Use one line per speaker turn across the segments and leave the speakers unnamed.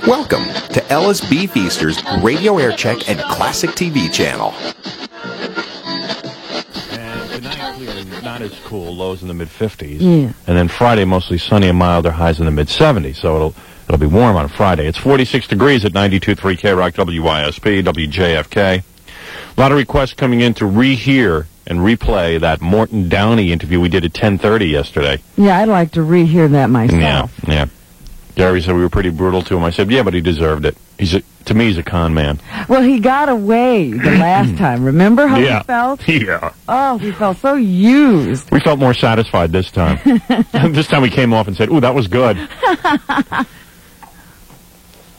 Welcome to Ellis B. Feaster's Radio Air Check and Classic TV channel.
And tonight, clearly not as cool, lows in the mid-50s.
Yeah.
And then Friday, mostly sunny and milder, highs in the mid-70s. So it'll be warm on Friday. It's 46 degrees at 92.3 K-Rock, WYSP, WJFK. A lot of requests coming in to rehear and replay that Morton Downey interview we did at 10:30 yesterday.
Yeah, I'd like to rehear that myself.
Yeah. Gary said we were pretty brutal to him. I said, yeah, but he deserved it. To me, he's a con man.
Well, he got away the last time. Remember how he felt?
Yeah.
Oh, he felt so used.
We felt more satisfied this time. This time we came off and said, ooh, that was good.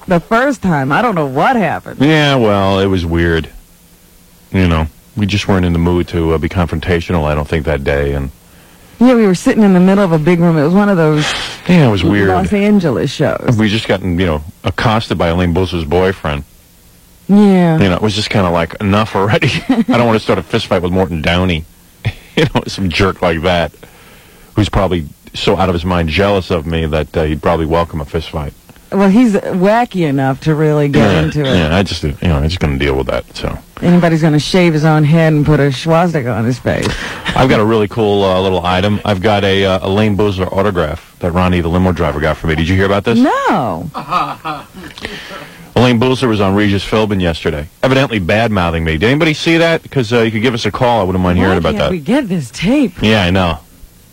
The first time, I don't know what happened.
Yeah, well, it was weird. You know, we just weren't in the mood to be confrontational, I don't think, that day. And
yeah, we were sitting in the middle of a big room. It was one of those
yeah, it was weird.
Los Angeles shows.
We just gotten, accosted by Elaine Boozer's boyfriend.
Yeah.
It was just kind of like, enough already. I don't want to start a fist fight with Morton Downey. Some jerk like that, who's probably so out of his mind jealous of me that he'd probably welcome a fist fight.
Well, he's wacky enough to really get into it.
Yeah, I'm just going to deal with that, so.
Anybody's going to shave his own head and put a swastika on his face.
I've got a really cool little item. I've got a Elaine Boozer autograph that Ronnie, the limo driver, got for me. Did you hear about this?
No.
Elaine Boozer was on Regis Philbin yesterday, evidently bad-mouthing me. Did anybody see that? Because you could give us a call. I wouldn't mind hearing about that.
We get this tape.
Yeah, I know.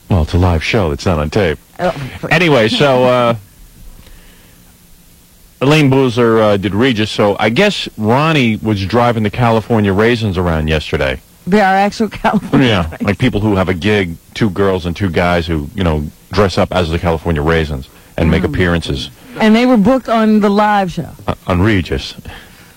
Well, it's a live show. It's not on tape.
Oh,
anyway, so Elaine Boozer did Regis, so I guess Ronnie was driving the California Raisins around yesterday.
They are actual California Raisins.
Like people who have a gig, 2 girls and 2 guys who, dress up as the California Raisins and make appearances.
And they were booked on the live show.
On Regis.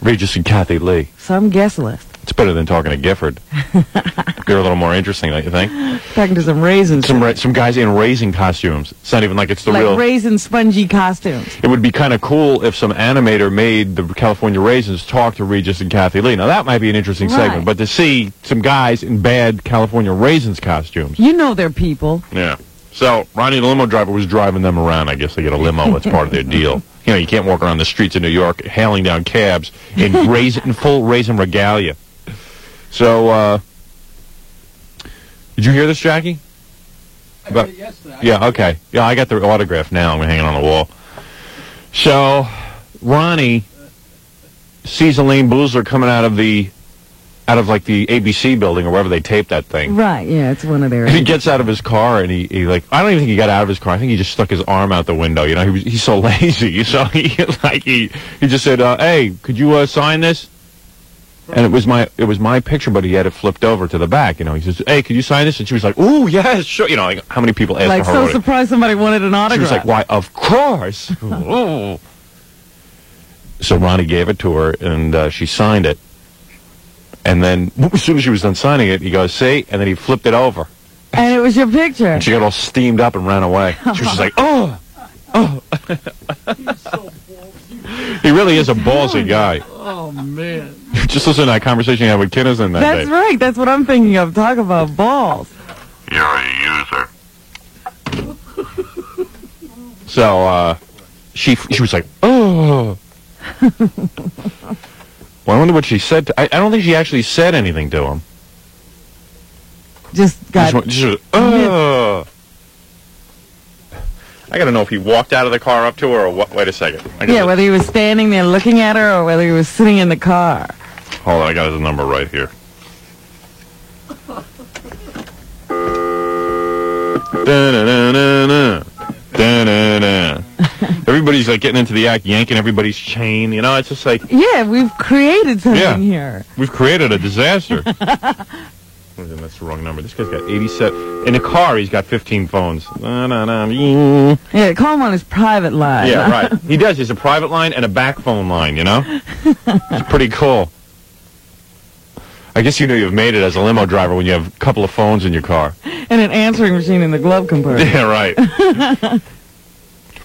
Regis and Kathy Lee.
Some guest list.
It's better than talking to Gifford. They're a little more interesting, don't you think?
Talking to some raisins.
Some guys in raisin costumes. It's not even like it's the real...
Like raisin spongy costumes.
It would be kind of cool if some animator made the California Raisins talk to Regis and Kathy Lee. Now, that might be an interesting segment, but to see some guys in bad California Raisins costumes...
You know they're people.
Yeah. So, Ronnie, the limo driver, was driving them around. I guess they get a limo. That's part of their deal. You can't walk around the streets of New York hailing down cabs in full raisin regalia. So, did you hear this, Jackie?
I heard it yesterday.
Yeah, okay. Yeah, I got the autograph now. I'm hanging on the wall. So, Ronnie sees Elaine Boozer coming out of the ABC building or wherever they taped that thing.
Right, yeah, it's one of their...
He gets out of his car and he I don't even think he got out of his car. I think he just stuck his arm out the window. He's so lazy. So he just said, "Hey, could you sign this?" And it was my picture, but he had it flipped over to the back. He says, "Hey, could you sign this?" And she was like, "Ooh, yes, sure." Like how many people asked for her?
Like so surprised somebody wanted an autograph.
She was like, "Why, of course." Ooh. So Ronnie gave it to her, and she signed it. And then, as soon as she was done signing it, he goes, "See?" And then he flipped it over.
And it was your picture.
And she got all steamed up and ran away. She was just like, "Oh, oh."
He's so ballsy.
He really is a ballsy guy.
Oh, man.
Just listen to that conversation you had with Kinnison that day.
That's right. That's what I'm thinking of. Talk about balls.
You're a user. So, she was like, "Oh." Well, I wonder what she said. I don't think she actually said anything to him.
Just got...
I got to know if he walked out of the car up to her or what. Wait a second.
Yeah, whether he was standing there looking at her or whether he was sitting in the car.
Hold on, I got his number right here. Da-na-na-na-na. Da-na-na. Everybody's like getting into the act, yanking everybody's chain. It's just like...
Yeah, we've created something here.
We've created a disaster. That's the wrong number. This guy's got 87. In a car, he's got 15 phones.
Yeah, call him on his private line.
Yeah, right. He does. He has a private line and a back phone line, It's pretty cool. I guess you've made it as a limo driver when you have a couple of phones in your car.
And an answering machine in the glove compartment.
Yeah, right.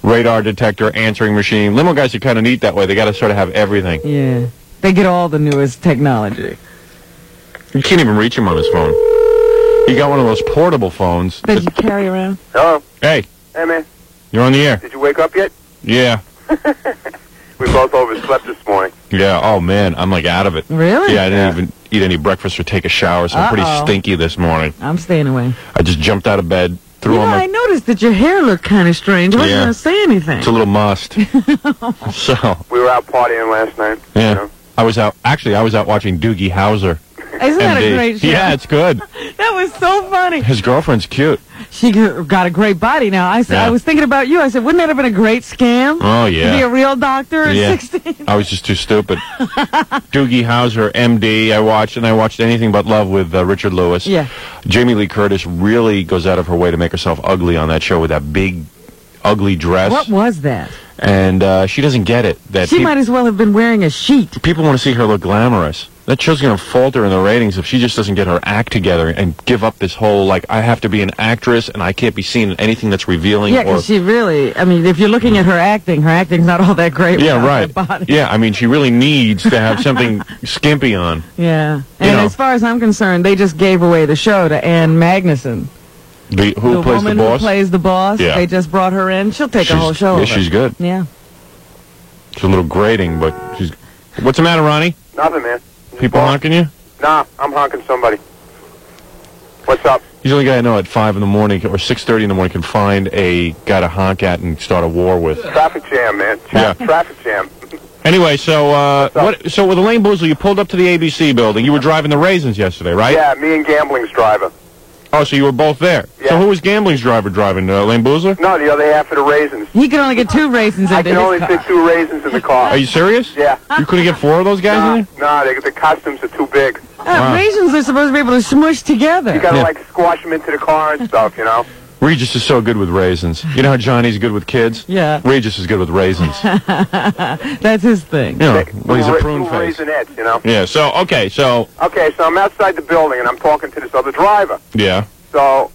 Radar detector, answering machine. Limo guys are kind of neat that way. They got to sort of have everything.
Yeah. They get all the newest technology.
You can't even reach him on his phone. He got one of those portable phones.
That you carry around?
Hello.
Hey.
Hey, man.
You're on the air.
Did you wake up yet?
Yeah.
We Both overslept this morning.
Yeah, oh man, I'm like out of it.
Really?
Yeah, I didn't even eat any breakfast or take a shower, so I'm pretty stinky this morning.
I'm staying away.
I just jumped out of bed, threw
You know,
on my...
I noticed that your hair looked kind of strange. I wasn't
Yeah.
going to say anything.
It's a little mussed. So,
We were out partying last night.
yeah.
You know?
I was out watching Doogie Howser.
Isn't that a
MD.
great show?
Yeah, it's good.
That was so funny.
His girlfriend's cute.
She got a great body now. I said,
Yeah.
I was thinking about you. I said, wouldn't that have been a great scam?
Oh,
To be
yeah.
a real doctor at
Yeah.
16?
I was just too stupid. Doogie Howser, MD, I watched Anything But Love with Richard Lewis.
Yeah.
Jamie Lee Curtis really goes out of her way to make herself ugly on that show with that big, ugly dress.
What was that?
And she doesn't get it. That
She might as well have been wearing a sheet.
people want to see her look glamorous. That show's going to falter in the ratings if she just doesn't get her act together and give up this whole, like, I have to be an actress and I can't be seen in anything that's revealing.
Yeah,
or
because she really, I mean, if you're looking at her acting's not all that great.
Yeah,
without
right.
that body.
Yeah, I mean, she really needs to have something skimpy on.
Yeah.
You
And
know.
as far as I'm concerned, they just gave away the show to Ann Magnuson.
Who
the
plays
woman
the boss?
who plays the boss.
Yeah.
They just brought her in. She'll take a whole show
Yeah,
over.
she's good.
Yeah.
She's a little grating, but she's... What's the matter, Ronnie?
Nothing, man.
People honking you?
Nah, I'm honking somebody. What's up?
He's the only guy I know at 5 in the morning or 6:30 in the morning can find a guy to honk at and start a war with.
Traffic jam, man.
Yeah.
Traffic jam.
Anyway, so so with Elaine Boozler, you pulled up to the ABC building. You were driving the Raisins yesterday, right?
Yeah, me and Gambling's driver.
Oh, so you were both there.
Yeah.
So who was Gambling's driver driving? Elaine Boozler?
No, the other half of the raisins.
He can only get 2 raisins
I
into
can
his
only
car.
fit 2 raisins in the car.
Are you serious?
Yeah.
You couldn't get 4 of those guys in there?
No, the costumes are too big.
Wow.
Raisins are supposed to be able to smush together.
You gotta,
Yeah.
like, squash them into the car and stuff, you know?
Regis is so good with raisins. You know how Johnny's good with kids?
Yeah.
Regis is good with raisins. You
That's his thing.
know, well, he's a prune
Little
face.
Raisinets, you know?
Yeah, so, okay, so,
Okay, so I'm outside the building, and I'm talking to this other driver.
yeah.
So,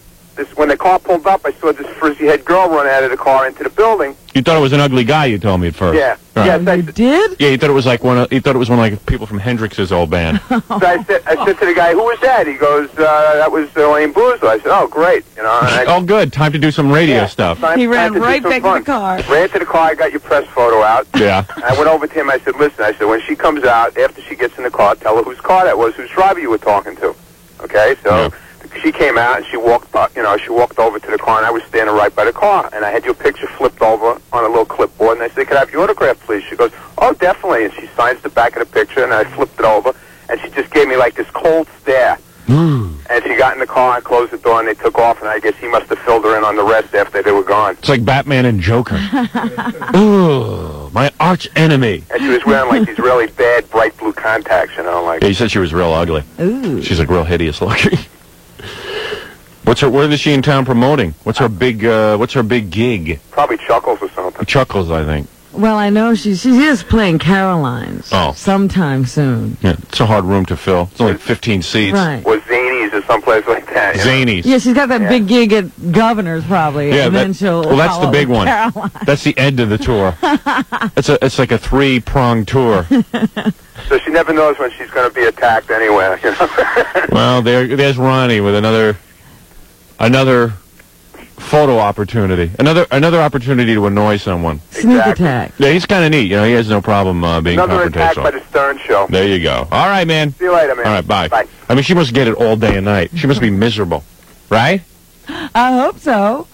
when the car pulled up, I saw this frizzy-head girl run out of the car into the building.
You thought it was an ugly guy, you told me at first.
Yeah.
Right.
Yes,
You did?
Yeah, you thought it was like one of like people from Hendrix's old band.
So I said to the guy, "Who was that?" He goes, "That was Elaine Boozler." I said, "Oh, great," you know. And
Oh, good. Time to do some radio stuff.
He ran
time to do
right
some
back
fun.
to the car.
Ran to the car. I got your press photo out.
Yeah.
And I went over to him. I said, "Listen," I said, "when she comes out, after she gets in the car, tell her whose car that was, whose driver you were talking to." Okay, so.
Yeah.
She came out and she walked over to the car, and I was standing right by the car, and I had your picture flipped over on a little clipboard, and I said, "Could I have your autograph, please?" She goes, "Oh, definitely," and she signs the back of the picture, and I flipped it over, and she just gave me like this cold stare. And she got in the car and closed the door, and they took off, and I guess he must have filled her in on the rest after they were gone.
It's like Batman and Joker. Ooh, my arch enemy.
And she was wearing like these really bad bright blue contacts, you know, like.
Yeah, you said she was real ugly.
Ooh.
She's like real hideous looking. What is she in town promoting? What's her big gig?
Probably Chuckles or something.
Chuckles, I think.
Well, I know she is playing Caroline's
Oh.
sometime soon.
Yeah, it's a hard room to fill. It's only 15 seats.
Right.
Or Zanies or someplace like that. You know?
Zanies.
Yeah, she's got that
Yeah.
big gig at Governor's probably,
Yeah,
and then she'll.
well, that's the
follow
big one.
Caroline.
That's the end of the tour. It's like a 3-pronged tour.
So she never knows when she's going to be attacked anywhere, you know.
Well, there's Ronnie with another photo opportunity, another opportunity to annoy someone.
Sneak
Exactly.
attack.
Yeah, he's kind of neat. You know, he has no problem being
Another attack by
confrontational.
the Stern Show.
There you go. All right, man.
See you later, man.
All right, bye.
Bye.
I mean, she must get it all day and night. She must be miserable, right?
I hope so.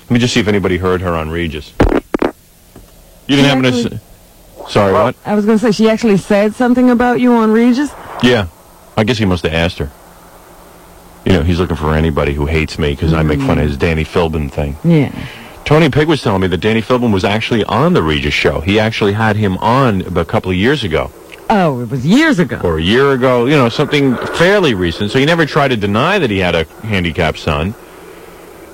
Let me just see if anybody heard her on Regis. You didn't happen to...
actually-
Sorry, what?
I was going to say, she actually said something about you on Regis.
Yeah. I guess he must have asked her. You know, he's looking for anybody who hates me because I make fun of his Danny Philbin thing.
Yeah.
Tony Pigg was telling me that Danny Philbin was actually on the Regis show. He actually had him on a couple of years ago.
Oh, it was years ago.
Or a year ago, you know, something fairly recent. So he never tried to deny that he had a handicapped son.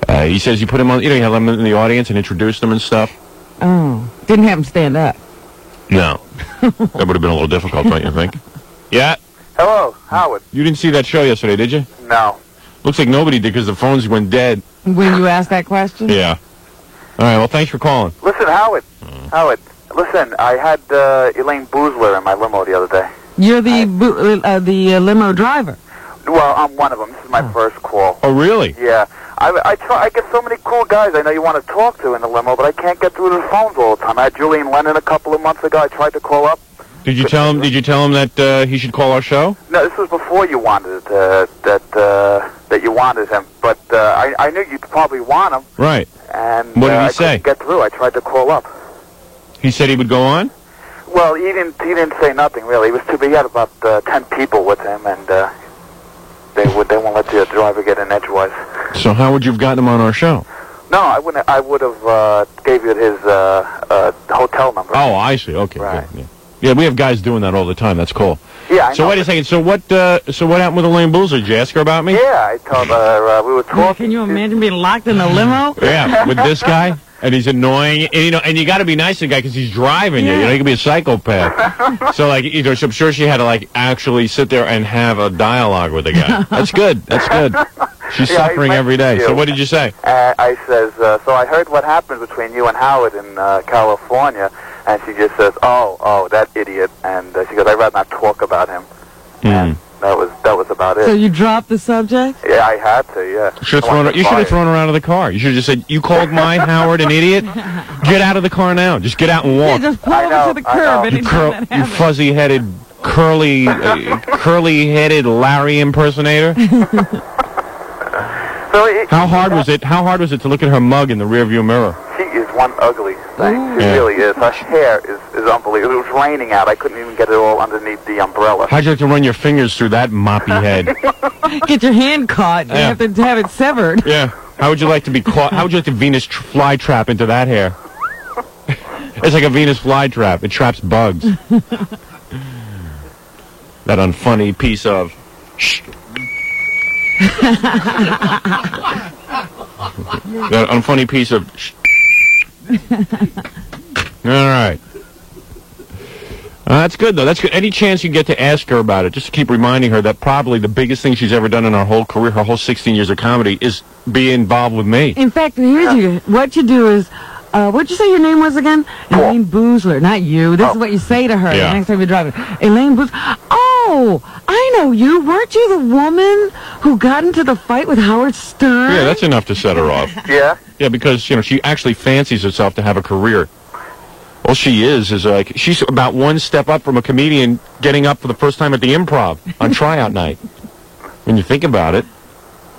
He says you put him on, you know, you had him in the audience and introduced him and stuff.
Oh, didn't have him stand up.
No. That would have been a little difficult, don't you think? Yeah.
Hello, Howard.
You didn't see that show yesterday, did you?
No.
Looks like nobody did because the phones went dead.
When you asked that question?
Yeah. All right, well, thanks for calling.
Listen, Howard. Howard, listen, I had Elaine Boozler in my limo the other day.
You're the limo driver.
Well, I'm one of them. This is my first call.
Oh, really?
Yeah. I get so many cool guys I know you want to talk to in the limo, but I can't get through the phones all the time. I had Julian Lennon a couple of months ago. I tried to call up.
Did you tell him that he should call our show?
No, this was before you wanted that you wanted him. But I knew you'd probably want him.
Right.
And
what did he
I
say?
couldn't get through. I tried to call up.
He said he would go on?
Well, he didn't say nothing really. He was too big. He had about 10 people with him, and they won't let the driver get in edgewise.
So how would you have gotten him on our show?
No, I wouldn't. I would have gave you his hotel number.
Oh, I see. Okay.
Right.
Good. Yeah, we have guys doing that all the time. That's cool.
Yeah.
So wait a second. So what happened with Elaine Boozler? Did you ask her about me?
Yeah, I told her we were talking.
Can you imagine being locked in a limo?
Yeah, with this guy. And he's annoying, and you got to be nice to the guy because he's driving you. You know, he can be a psychopath. So, like, so I'm sure she had to actually sit there and have a dialogue with the guy. That's good. That's good. She's suffering every day. So, what did you say?
I says, so I heard what happened between you and Howard in California, and she just says, oh, that idiot, and she goes, I'd rather not talk about him. And that was about it.
So you dropped the subject?
Yeah, I had to. Yeah.
You should have thrown her out of the car. You should have just said, "You called my Howard an idiot? Get out of the car now. Just get out and walk."
Yeah, just pull over to the curb.
You fuzzy-headed, curly-headed Larry impersonator. How hard was it? How hard was it to look at her mug in the rearview mirror?
She is one ugly thing. She really is. Her hair is unbelievable. It was raining out. I couldn't even get it all underneath the umbrella.
How'd you like to run your fingers through that moppy head?
Get your hand caught. You have to have it severed.
Yeah. How would you like to be caught? How would you like to Venus flytrap into that hair? It's like a Venus flytrap. It traps bugs. That unfunny piece of... That unfunny piece of... All right. That's good, though. That's good. Any chance you get to ask her about it, just to keep reminding her that probably the biggest thing she's ever done in her whole career, her whole 16 years of comedy, is be involved with me.
In fact, what you do is, what'd you say your name was again? Elaine Boozler, not you. This is what you say to her the next time you're driving. Elaine Boozler. Oh, I know you. Weren't you the woman who got into the fight with Howard Stern?
Yeah, that's enough to set her off.
Yeah?
Yeah, because, she actually fancies herself to have a career. All she is like, she's about one step up from a comedian getting up for the first time at the Improv on tryout night. When you think about it.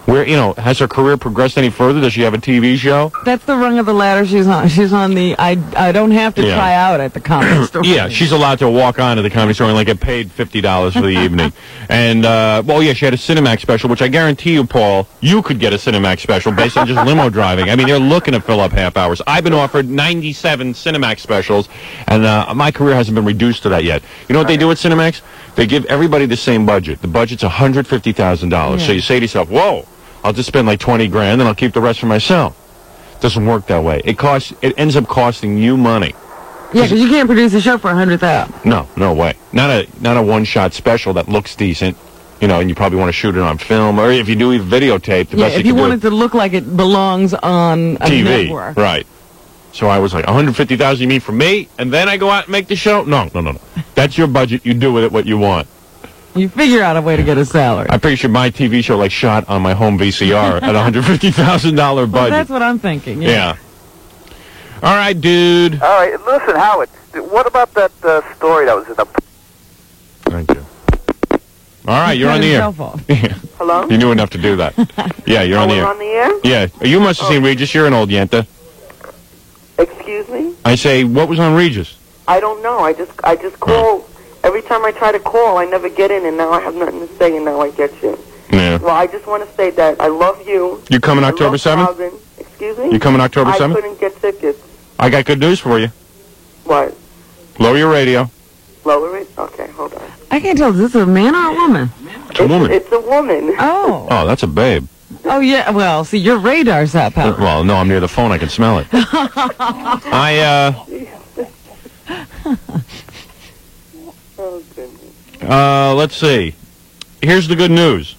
Where, has her career progressed any further? Does she have a TV show?
That's the rung of the ladder she's on. She's on the, I don't have to try out at the Comedy Store.
Yeah, she's allowed to walk on to the Comedy Store and, get paid $50 for the evening. And, she had a Cinemax special, which I guarantee you, Paul, you could get a Cinemax special based on just limo driving. I mean, they're looking to fill up half hours. I've been offered 97 Cinemax specials, and my career hasn't been reduced to that yet. You know what they do at Cinemax? They give everybody the same budget. The budget's $150,000. Yeah. So you say to yourself, whoa, I'll just spend like $20,000 and I'll keep the rest for myself. Doesn't work that way. It ends up costing you money.
Yeah, because you can't produce a show for $100,000.
No way. Not a one-shot special that looks decent, and you probably want to shoot it on film, or if you do videotape, the best
if you want it to look like it belongs on a
TV,
network.
Right. So I was like, $150,000 you mean for me, and then I go out and make the show? No. That's your budget. You do with it what you want.
You figure out a way to get a salary.
I picture my TV show shot on my home VCR at $150,000 budget.
Well, that's what I'm thinking. Yeah.
All right, dude.
All right, listen, Howard. What about that story that was in the...
Thank you. All right, you're on the air.
Hello?
You knew enough to do that. Yeah, you're on the air.
on the air?
Yeah. You must have seen Regis. You're an old Yenta.
Excuse me?
I say, what was on Regis?
I don't know. I just call. Every time I try to call, I never get in, and now I have nothing to say, and now I get you.
Yeah.
Well, I just want to say that I love you.
You coming October 7th?
Excuse me?
You coming October 7th?
I couldn't get tickets.
I got good news for you.
What?
Lower your radio.
Lower it? Okay, hold on.
I can't tell. Is this a man or a woman?
It's a woman.
It's a woman.
Oh.
Oh, that's a babe.
Oh, yeah. Well, see, your radar's up, huh?
Well, no, I'm near the phone. I can smell it.
Oh, goodness.
Let's see. Here's the good news.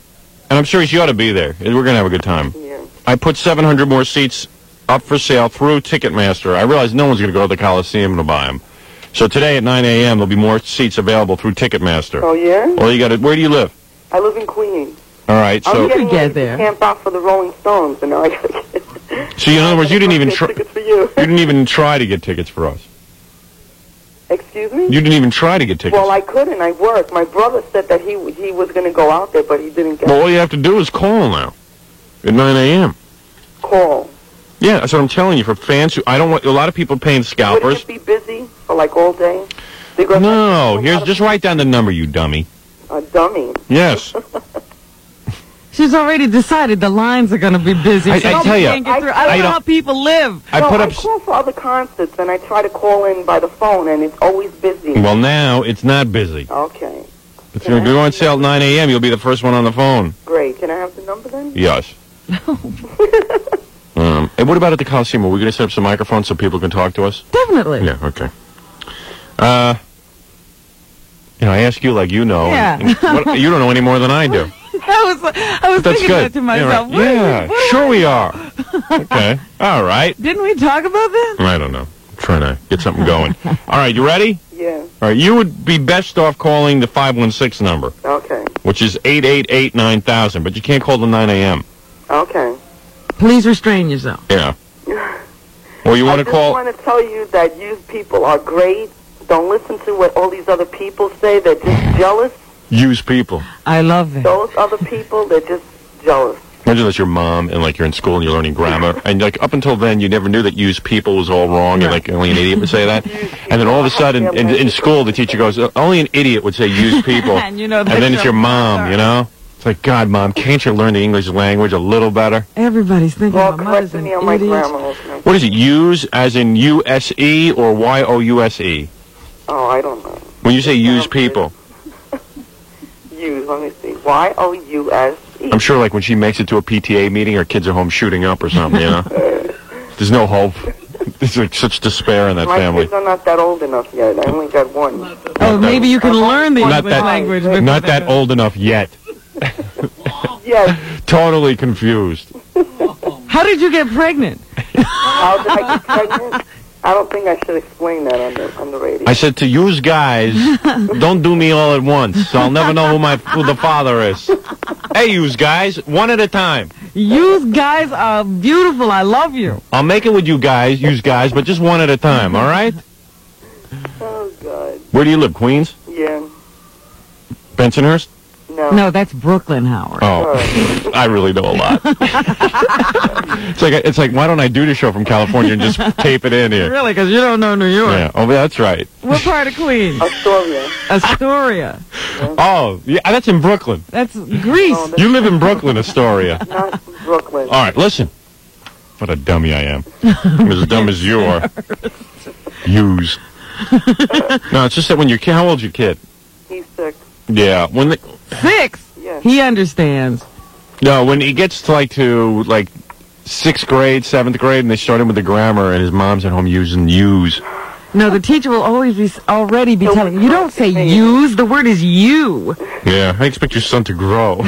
And I'm serious, you ought to be there. We're going to have a good time.
Yeah.
I put 700 more seats up for sale through Ticketmaster. I realize no one's going to go to the Coliseum to buy them. So today at 9 a.m. there'll be more seats available through Ticketmaster.
Oh, yeah?
Well, you got it. Where do you live?
I live in Queens.
All right,
I
so
was getting
You could get
ready to
there.
camp out for the Rolling Stones, and now I gotta get.
in other words, you didn't even try.
tickets for you.
You didn't even try to get tickets for us.
Excuse me?
You didn't even try to get tickets.
Well, I couldn't. I worked. My brother said that he was going to go out there, but he didn't get
Well, all you have to do is call now at 9 a.m.
call.
Yeah, that's what I'm telling you. For fans who I don't want, a lot of people paying scalpers.
Wouldn't it be busy for like all day? Because
No, here's just write down the number, you dummy.
a dummy.
Yes.
She's already decided the lines are going to be busy.
I
so
tell
she
ya,
can't get through. I
I
don't know
don't-
how people live.
I
no,
put
I
up.
call for other concerts, and I try to call in by the phone, and it's always busy.
Well, now it's not busy.
Okay,
If you're going on sale at 9 a.m., you'll be the first one on the phone.
great. Can I have the number then?
Yes. And what about at the Coliseum? Are we going to set up some microphones so people can talk to us?
Definitely.
Yeah, okay. I ask you like you know.
Yeah.
You don't know any more than I do.
I was
That's
thinking
good.
that to myself.
Yeah, sure we are. Okay. All right.
Didn't we talk about that?
I don't know. I'm trying to get something going. All right, you ready?
Yeah.
All right, you would be best off calling the 516 number,
Okay.
which is 888-9000, but you can't call the 9 a.m.
Okay.
Please restrain yourself.
Yeah. Or you want to call...
I just want to tell you that used people are great. Don't listen to what all these other people say. They're just jealous.
Use people.
I love it.
Those other people, they're just jealous.
Imagine that's your mom, and like you're in school and you're learning grammar, and like up until then you never knew that use people was all wrong, and like only an idiot would say that. And then all of a sudden in school the teacher goes, only an idiot would say use people,
And you know
and
that's
then it's your mom, you know. It's like, God, Mom, can't you learn the English language a little better?
Everybody's thinking
Well,
my mother's
correct
an
me on my
idiot.
grammar. Okay.
What is it? Use as in U-S-E or Y-O-U-S-E?
Oh, I don't know.
When you say use people,
Use, let me see. Y-O-U-S-E.
I'm sure like when she makes it to a PTA meeting, her kids are home shooting up or something, you know. There's no hope. There's like such despair in that
My
family.
kids are not that old enough yet. I only got one.
Oh, maybe you can learn the
Not
English
that-
language. before
Not that old enough yet.
Yes.
Totally confused.
How did you get pregnant?
How did I get pregnant? I don't think I should explain that on the radio.
I said to use guys, don't do me all at once, so I'll never know who the father is. Hey, use guys, one at a time.
You guys are beautiful. I love you.
I'll make it with you guys, use guys, but just one at a time, all right?
Oh, God.
Where do you live, Queens?
Yeah.
Bensonhurst?
No.
No, that's Brooklyn, Howard.
Oh, I really know a lot. It's like, why don't I do the show from California and just tape it in here?
Really? Because you don't know New York.
Yeah. Oh, that's right.
What part of Queens?
Astoria.
Astoria.
Oh, yeah, that's in Brooklyn.
That's Greece.
No,
You live in Brooklyn, Astoria.
Not Brooklyn.
All right, listen. What a dummy I am. I'm as dumb as you are. Use. No, it's just that when your kid, how old's your kid?
He's sick.
Yeah, when
6.
Yes.
He understands.
when he gets to like 6th grade, 7th grade, and they start him with the grammar, and his mom's at home using use.
No, the teacher will already be telling you. You don't say use. The word is you.
Yeah, I expect your son to grow.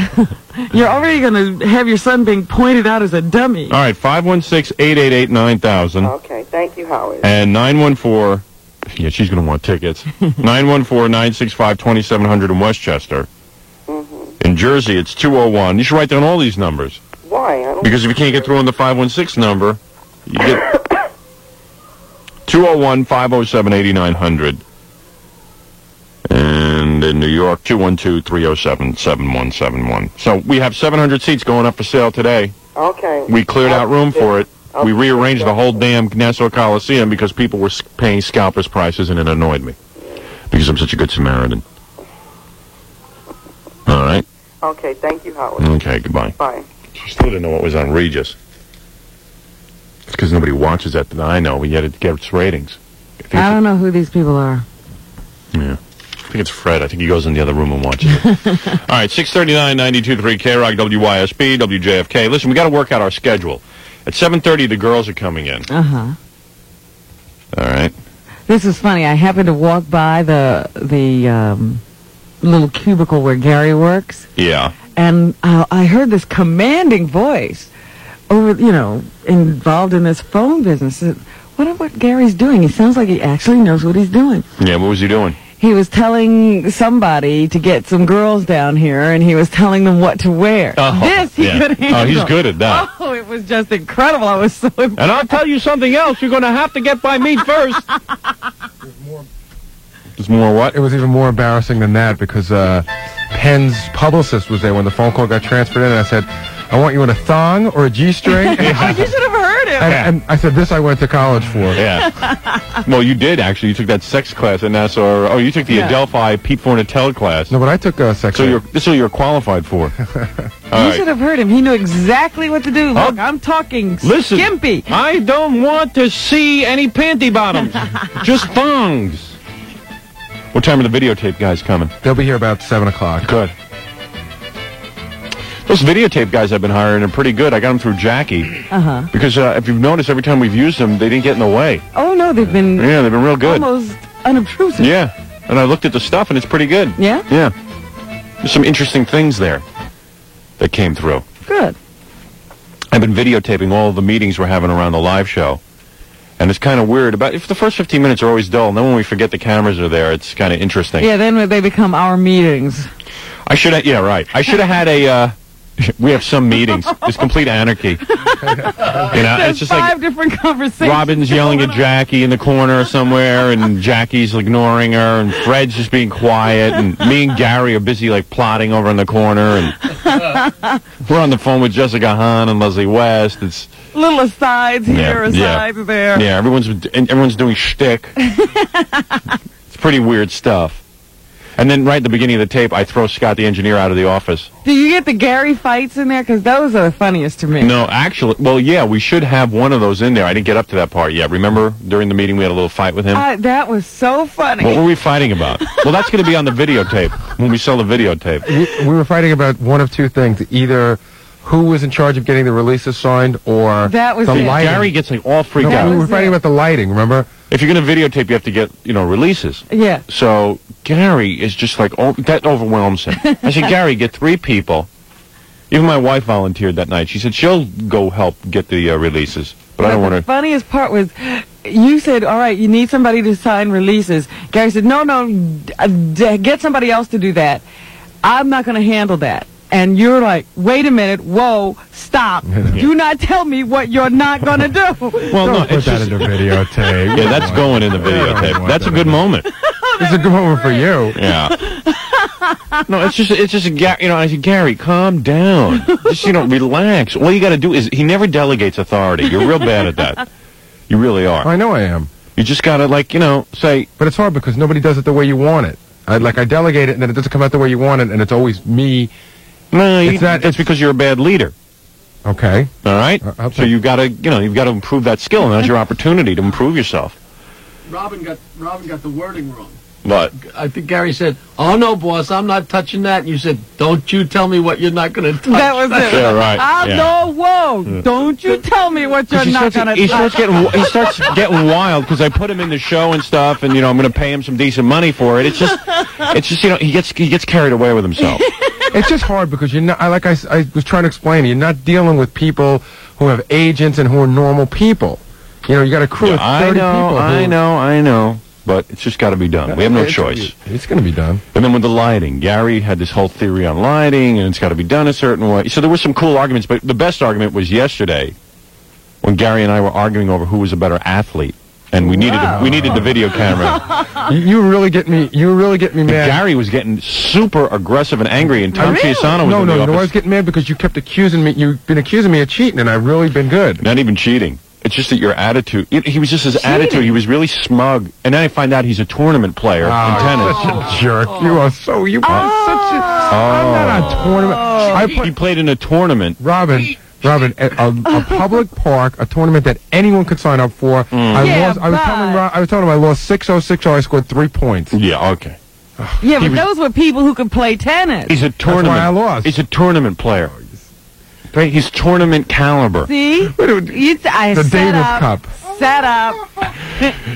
You're already going to have your son being pointed out as a dummy.
All right, 516-888-9000
Okay. Thank you, Howard.
and 914. Yeah, she's going to want tickets. 914-965-2700 in Westchester. In Jersey, it's 201. You should write down all these numbers.
Why? I don't
Because if you can't get through on the 516 number, you get 201-507-8900. And in New York, 212-307-7171. So we have 700 seats going up for sale today.
Okay.
We cleared out room for it. We rearranged the whole damn Nassau Coliseum because people were paying scalpers prices, and it annoyed me. Because I'm such a good Samaritan. All right?
Okay. Thank you, Howard.
Okay, goodbye.
Bye.
She still didn't know what was on Regis. It's because nobody watches that I know, but yet it gets ratings.
I don't know who these people are.
Yeah. I think it's Fred. I think he goes in the other room and watches it. All right, 639, 92.3 K-Rock, WYSB, WJFK. Listen, we got to work out our schedule. At 7:30, the girls are coming in.
Uh-huh.
All right.
This is funny. I happened to walk by the little cubicle where Gary works,
Yeah.
and I heard this commanding voice involved in this phone business. I wonder what Gary's doing. He sounds like he actually knows what he's doing.
Yeah, what was he doing?
he was telling somebody to get some girls down here, and he was telling them what to wear.
Oh,
This he
yeah.
could handle.
Oh, he's good at that.
Oh, it was just incredible. I was so impressed.
And I'll tell you something else. You're going to have to get by me first. There's more what?
It was even more embarrassing than that because Penn's publicist was there when the phone call got transferred in, and I said, I want you in a thong or a G-string.
Oh, you should have heard him.
And I said, this I went to college for.
Yeah. Well, you did, actually. You took that sex class at Nassau. Oh, you took the Adelphi Pete Fornatale class.
No, but I took sex.
So this is what you're qualified for.
You should have heard him. He knew exactly what to do. Look, I'm talking
Listen,
skimpy.
I don't want to see any panty bottoms. Just thongs. What time are the videotape guys coming?
They'll be here about 7 o'clock.
Good. Those videotape guys I've been hiring are pretty good. I got them through Jackie.
Uh-huh.
Because if you've noticed, every time we've used them, they didn't get in the way.
Oh, no, they've been
real good.
almost unobtrusive.
Yeah. And I looked at the stuff, and it's pretty good.
Yeah?
Yeah. There's some interesting things there that came through.
Good.
I've been videotaping all the meetings we're having around the live show. And it's kind of weird. If the first 15 minutes are always dull, and then when we forget the cameras are there, it's kind of interesting.
Yeah, then they become our meetings.
I should have, I should have had a, we have some meetings. It's complete anarchy. It's just
five
like
different conversations.
Robin's yelling at Jackie in the corner somewhere, and Jackie's ignoring her, and Fred's just being quiet, and me and Gary are busy like plotting over in the corner, and we're on the phone with Jessica Hahn and Leslie West. It's
little asides here, asides there.
Yeah, everyone's doing shtick. It's pretty weird stuff. And then right at the beginning of the tape, I throw Scott the engineer out of the office.
Do you get the Gary fights in there? Because those are the funniest to me.
No, actually, well, yeah, we should have one of those in there. I didn't get up to that part yet. Remember, during the meeting, we had a little fight with him?
That was so funny.
What were we fighting about? Well, that's going to be on the videotape, when we sell the videotape.
We were fighting about one of two things. Either who was in charge of getting the releases signed, or
that was
the lighting.
Gary gets like all freaked out.
We were fighting about the lighting, remember?
If you're going to videotape, you have to get, releases.
Yeah.
So Gary is just like, that overwhelms him. I said, Gary, get 3 people. Even my wife volunteered that night. She said she'll go help get the releases. But I don't want to.
The funniest part was, you said, all right, you need somebody to sign releases. Gary said, no, get somebody else to do that. I'm not going to handle that. And you're like, wait a minute, whoa, stop. Do not tell me what you're not going to do.
Well, no,
put that in the videotape.
Yeah, that's going in the videotape. That's a good moment.
It's a good moment for you.
Yeah. No, it's just I said, Gary, calm down. Just, relax. All you got to do is, he never delegates authority. You're real bad at that. You really are.
I know I am.
You just got to, say.
But it's hard because nobody does it the way you want it. I delegate it, and then it doesn't come out the way you want it, and it's always me.
No, it's because you're a bad leader.
Okay.
All right? So you've got to, you've got to improve that skill, and that's your opportunity to improve yourself.
Robin got the wording wrong.
What?
I think Gary said, "Oh no, boss, I'm not touching that." And you said, "Don't you tell me what you're not going to touch."
That was it.
Yeah, right.
No, whoa! Yeah. Don't you tell me what you're not going to touch.
He starts getting wild because I put him in the show and stuff, and I'm going to pay him some decent money for it. It's just he gets carried away with himself.
It's just hard because you're not. I was trying to explain. You're not dealing with people who have agents and who are normal people. You got a crew of 30 people.
I know. But it's just got to be done. We have no choice.
It's going to be done.
And then with the lighting, Gary had this whole theory on lighting, and it's got to be done a certain way. So there were some cool arguments, but the best argument was yesterday when Gary and I were arguing over who was a better athlete, and we needed the video camera.
You were really getting me. You were really getting me mad.
Gary was getting super aggressive and angry, and Tom Chiasano was in the office.
I was getting mad because you kept accusing me. You've been accusing me of cheating, and I've really been good.
Not even cheating. It's just that your attitude. He was just his attitude. He was really smug. And then I find out he's a tournament player in tennis.
Such a jerk. You are such a. I'm not a tournament.
He played in a tournament.
Robin, a public park, a tournament that anyone could sign up for. I was telling him I lost 6-0, 6-0. I scored 3 points.
Yeah, okay.
Yeah, but those were people who could play tennis.
He's a tournament.
That's why I lost.
He's a tournament player. He's tournament caliber.
See?
The Davis Cup.
Set up.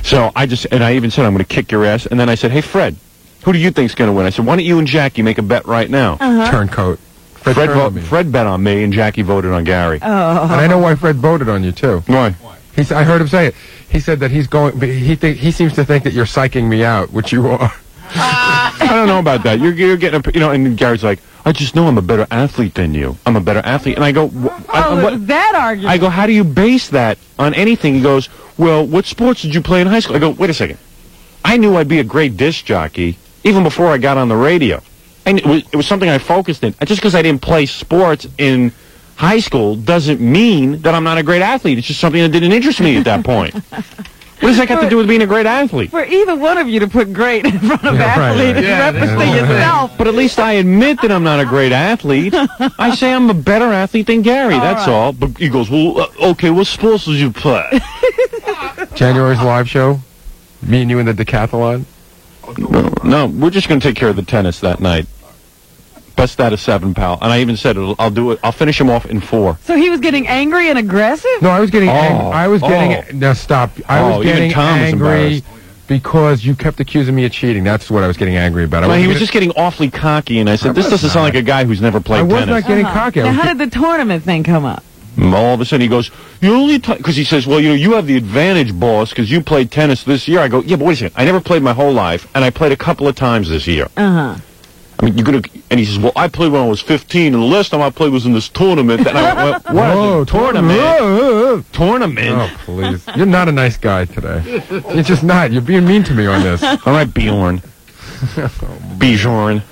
So I even said, I'm going to kick your ass. And then I said, hey, Fred, who do you think's going to win? I said, why don't you and Jackie make a bet right now?
Turncoat.
Fred bet on me, and Jackie voted on Gary.
Oh.
And I know why Fred voted on you, too.
Why?
I heard him say it. He said that he's going, but he seems to think that you're psyching me out, which you are.
I don't know about that. You're getting a, and Gary's like, I just know I'm a better athlete than you. I'm a better athlete. And I go,
that argument.
I go, how do you base that on anything? He goes, well, what sports did you play in high school? I go, wait a second. I knew I'd be a great disc jockey even before I got on the radio. And it was something I focused in. Just because I didn't play sports in high school doesn't mean that I'm not a great athlete. It's just something that didn't interest me at that point. What does that have to do with being a great athlete?
For either one of you to put great in front of athlete is referencing yourself.
But at least I admit that I'm not a great athlete. I say I'm a better athlete than Gary, that's all. But he goes, well, okay, what sports did you play?
January's live show? Me and you in the decathlon?
No, we're just going to take care of the tennis that night. Best out of 7, pal. And I even said I'll do it. I'll finish him off in 4.
So he was getting angry and aggressive?
No, I was getting now stop. I was getting angry because you kept accusing me of cheating. That's what I was getting angry about.
He was just getting awfully cocky, and I said, this doesn't sound like a guy who's never played tennis.
I was not getting cocky.
Now, how did the tournament thing come up?
All of a sudden he goes, because he says, well, you have the advantage, boss, because you played tennis this year. I go, yeah, but wait a second. I never played my whole life, and I played a couple of times this year. I mean, and he says, well, I played when I was 15, and the last time I played was in this tournament. And I went, what? Tournament? Tournament?
Oh, please. You're not a nice guy today. You're just not. You're being mean to me on this.
All right, Bjorn. Bjorn.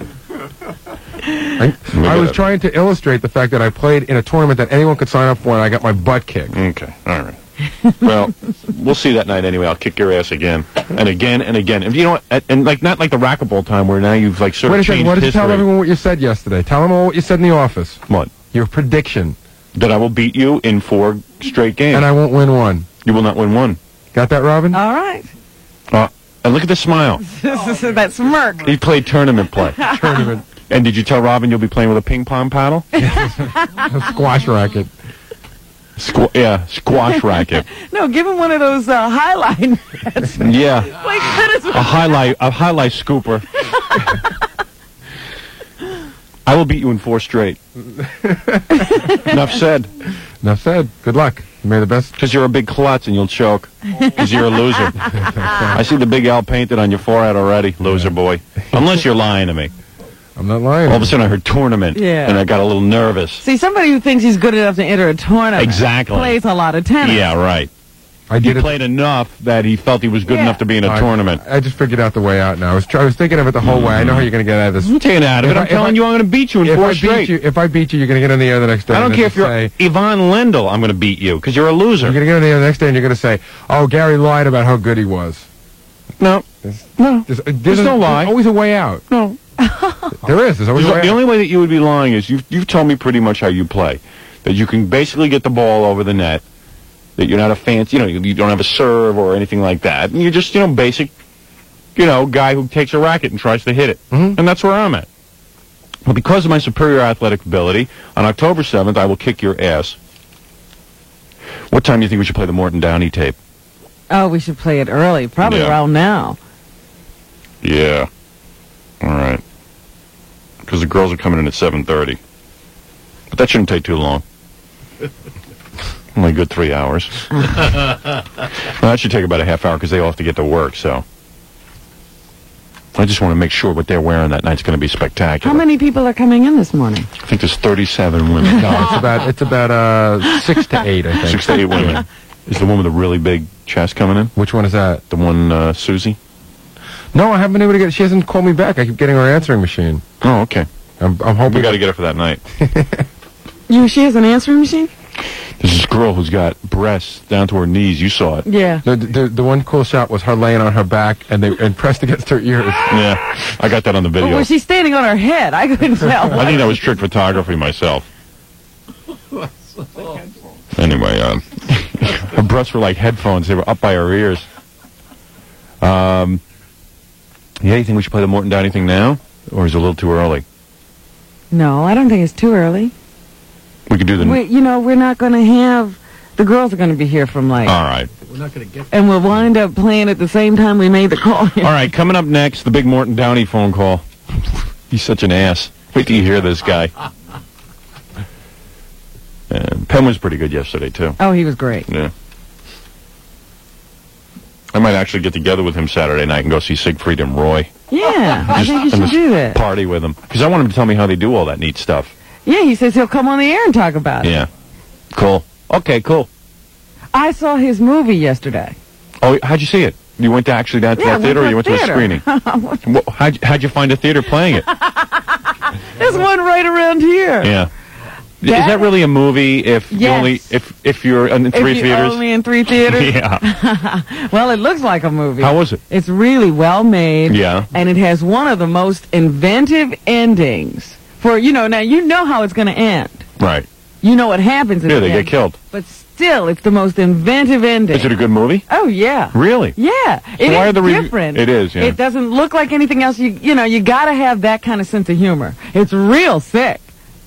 I was trying to illustrate the fact that I played in a tournament that anyone could sign up for, and I got my butt kicked.
Okay, all right. Well, we'll see that night anyway. I'll kick your ass again and again and again. And you know what? And not like the racquetball time where now you've sort of changed history.
What did you tell everyone what you said yesterday? Tell them all what you said in the office.
What?
Your prediction.
That I will beat you in 4 straight games.
And I won't win one.
You will not win one.
Got that, Robin?
All right.
And look at the smile.
That smirk.
He played tournament play.
Tournament.
And did you tell Robin you'll be playing with a ping pong paddle?
A squash racket.
Squash racket.
No, give him one of those highlight nets.
Yeah.
Like tennis.
A highlight scooper. I will beat you in 4 straight. Enough said.
Enough said. Good luck. You made the best.
Because you're a big klutz and you'll choke. Because you're a loser. I see the big L painted on your forehead already, loser boy. Unless you're lying to me.
I'm not lying.
All of a sudden I heard tournament, and I got a little nervous.
See, somebody who thinks he's good enough to enter a tournament plays a lot of tennis.
Yeah, right. He played enough that he felt he was good enough to be in a tournament.
I just figured out the way out now. I was thinking of it the whole way. I know how you're going to get out of this.
I'm taking it out of it. I'm telling you I'm going to beat you in 4 straight.
If I beat you, you're going to get on the air the next day.
I don't care if you're Yvonne Lendl, I'm going to beat you, because you're a loser.
You're going to get on the air the next day and you're going to say, oh, Gary lied about how good he was.
No. There's no lie.
There's always a way out.
No.
There is. There's always a way out.
The only way that you would be lying is you've told me pretty much how you play. That you can basically get the ball over the net. That you're not a fancy, you don't have a serve or anything like that. And you're just, basic, guy who takes a racket and tries to hit it. And that's where I'm at. But because of my superior athletic ability, on October 7th, I will kick your ass. What time do you think we should play the Morton Downey tape?
Oh, we should play it early. Probably around now.
Yeah. All right. Because the girls are coming in at 7:30. But that shouldn't take too long. Only a good 3 hours. Well, that should take about a half hour because they all have to get to work, so. I just want to make sure what they're wearing that night's going to be spectacular.
How many people are coming in this morning?
I think there's 37 women.
No, it's about 6 to 8, I think.
6 to 8 women. Is the one with the really big chest coming in?
Which one is that?
The one, Susie?
No, I haven't been able to get. She hasn't called me back. I keep getting her answering machine.
Oh, okay.
I'm hoping
we got to get her for that night.
She has an answering machine?
There's this girl who's got breasts down to her knees. You saw it.
Yeah.
The one cool shot was her laying on her back and pressed against her ears.
Yeah, I got that on the video.
But was she standing on her head? I couldn't tell.
I think that was trick photography myself. Anyway, her breasts were like headphones. They were up by her ears. Yeah, you think we should play the Morton Downey thing now? Or is it a little too early?
No, I don't think it's too early.
We could do the...
we're not going to have... The girls are going to be here from
All right.
We're not going to get...
And we'll wind up playing at the same time we made the call.
All right, coming up next, the big Morton Downey phone call. He's such an ass. Wait till you hear this guy. Penn was pretty good yesterday, too.
Oh, he was great.
Yeah. I might actually get together with him Saturday night and go see Siegfried and Roy.
Yeah, I think you should
just
do that.
Party with him. Because I want him to tell me how they do all that neat stuff.
Yeah, he says he'll come on the air and talk about it.
Yeah. Cool. Okay, cool.
I saw his movie yesterday.
Oh, how'd you see it? You went to actually down to that theater, or you went to a screening? How'd you find a theater playing it?
There's one right around here.
Yeah. Is that really a movie if you only if you're in three theaters?
Only in 3 theaters?
Yeah.
Well, it looks like a movie.
How was it?
It's really well made.
Yeah.
And it has one of the most inventive endings. For, now you know how it's going to end.
Right.
You know what happens in
Yeah,
the
they
end.
get killed.
But still, it's the most inventive ending.
Is it a good movie?
Oh, yeah.
Really?
Yeah. It
Why
is
are the
different.
It is, yeah.
It doesn't look like anything else. You got to have that kind of sense of humor. It's real sick.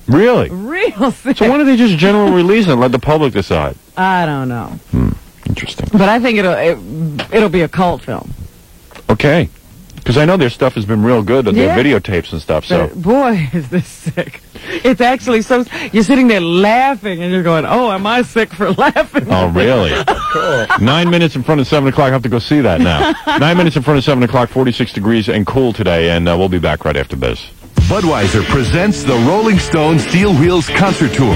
Really?
Real sick.
So why don't they just general release it and let the public decide?
I don't know.
Interesting.
But I think it'll be a cult film.
Okay. Because I know their stuff has been real good, their videotapes and stuff. So,
But boy, is this sick. It's actually so... You're sitting there laughing, and you're going, oh, am I sick for laughing?
Oh, really? Cool. 9 minutes in front of 7 o'clock. I have to go see that now. 9 minutes in front of 7 o'clock, 46 degrees and cool today, and we'll be back right after this.
Budweiser presents the Rolling Stones Steel Wheels Concert Tour.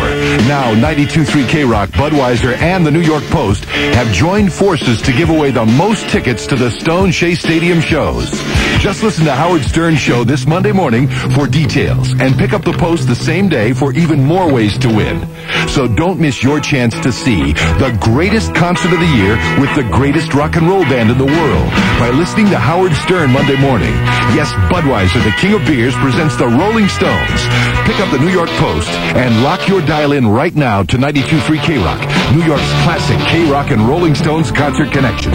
Now, 92.3 K-Rock, Budweiser, and the New York Post have joined forces to give away the most tickets to the Stone Shea Stadium shows. Just listen to Howard Stern's show this Monday morning for details, and pick up the Post the same day for even more ways to win. So don't miss your chance to see the greatest concert of the year with the greatest rock and roll band in the world by listening to Howard Stern Monday morning. Yes, Budweiser, the king of beers, presents the Rolling Stones. Pick up the New York Post and lock your dial in right now to 92.3 K-Rock, New York's classic K-Rock and Rolling Stones concert connection.